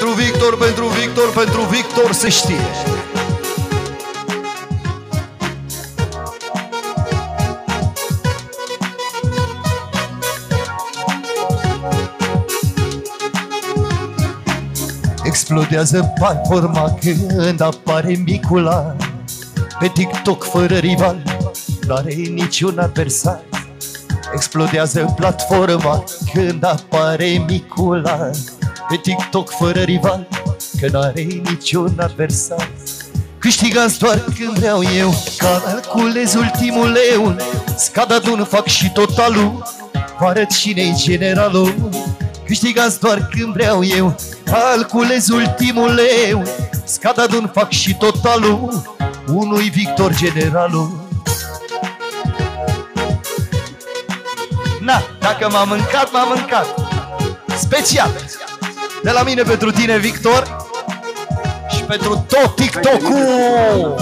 Pentru Victor, pentru Victor, pentru Victor se știe. Explodează platforma când apare micul an. Pe TikTok fără rival, n-are niciun adversar. Explodează platforma când apare micul an. Pe TikTok fără rival, că n-are niciun adversar. Câștigați doar când vreau eu, calculez ultimul leu. Scad adun, fac și totalul, vă arăt cine-i generalul. Câștigați doar când vreau eu, calculez ultimul leu. Scad adun, fac și totalul, unui Victor generalul. Na, dacă m-am mâncat, m-am mâncat. Special de la mine pentru tine, Victor, și pentru tot TikTok-ul.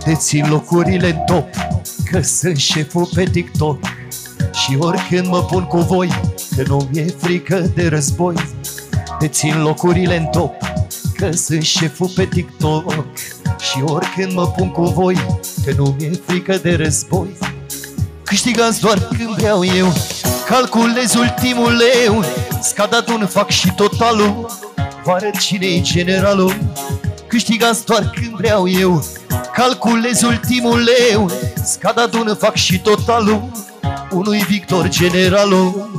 Dețin locurile în top, că sunt șeful pe TikTok. Și oricând mă pun cu voi, că nu mi-e frică de război. Dețin locurile în top, că sunt șeful pe TikTok. Și oricând mă pun cu voi, că nu mi-e frică de război. Câștigați doar când vreau eu, calculez ultimul leu. Scad adun, fac și totalul, vă arăt cine-i generalul. Câștigați doar când vreau eu, calculez ultimul leu. Scad adun, fac și totalul, unui Victor generalul.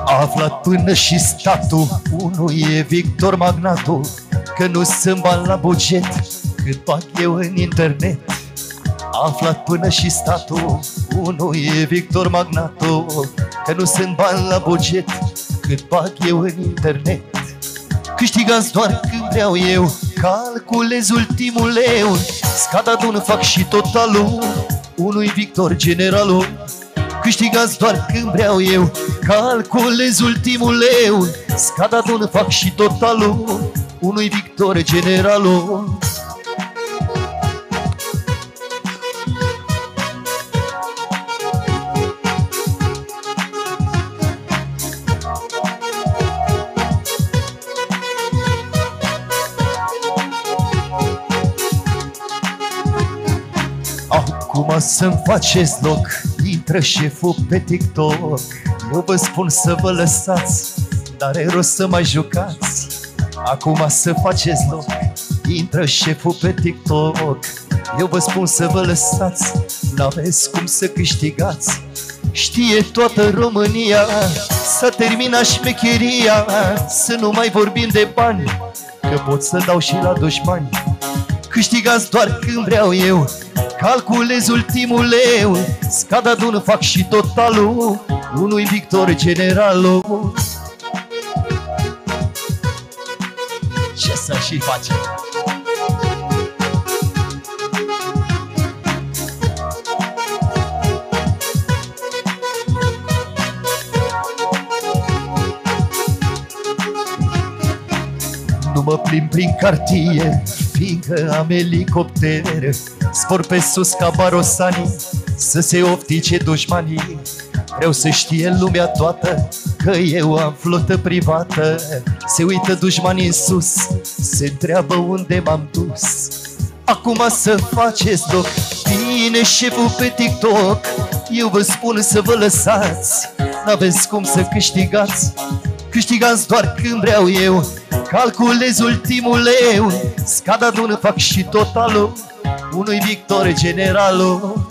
A aflat până și statul, unul e Victor magnatul, că nu sunt bani la buget cât bag eu în internet. A aflat până și statul, unul e Victor magnatul, că nu sunt bani la buget cât bag eu în internet. Câștigați doar când vreau eu, calculez ultimul leu. Scad adun, fac și totalul, unui Victor generalul. Câștigați doar când vreau eu, calculez ultimul leu. Scad adun, fac și totalul, unui Victor generalul. Acum să-mi faceți loc, intră șeful pe TikTok. Eu vă spun să vă lăsați, n-are rost să mai jucați. Acum să faceți loc, intră șeful pe TikTok. Eu vă spun să vă lăsați, n-aveți cum să câștigați. Știe toată România, s-a terminat șmecheria. Să nu mai vorbim de bani, că pot să dau și la dușmani. Câștigați doar când vreau eu, calculez ultimul leu. Scad adun, fac și totalul, unui Victor generalul. Ce să și facem? Nu mă plimb prin cartier, fiindcă am elicopter. Zbor pe sus ca Barosani, să se oftice dușmanii. Vreau să știe lumea toată că eu am flotă privată. Se uită dușmanii în sus, se întreabă unde m-am dus. Acum să faceți loc, vine șeful pe TikTok. Eu vă spun să vă lăsați, n-aveți cum să câștigați. Câștigați doar când vreau eu, calculez ultimul leu. Scad adun, fac și totalul, unui Victor generalul.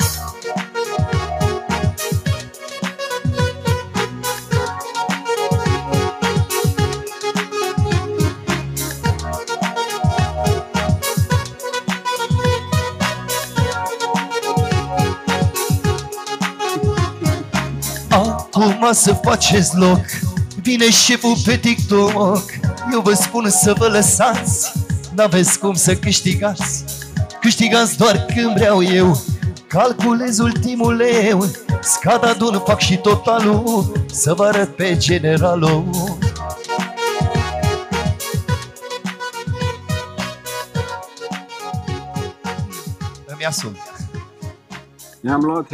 Acum să faceți loc, vine șeful pe TikTok. Eu vă spun să vă lăsați, n-aveți cum să câștigați. Câștigați doar când vreau eu, calculez ultimul leu, scad, adun, fac și totalul, să vă arăt pe generalul. Îmi asum. Ne-am luat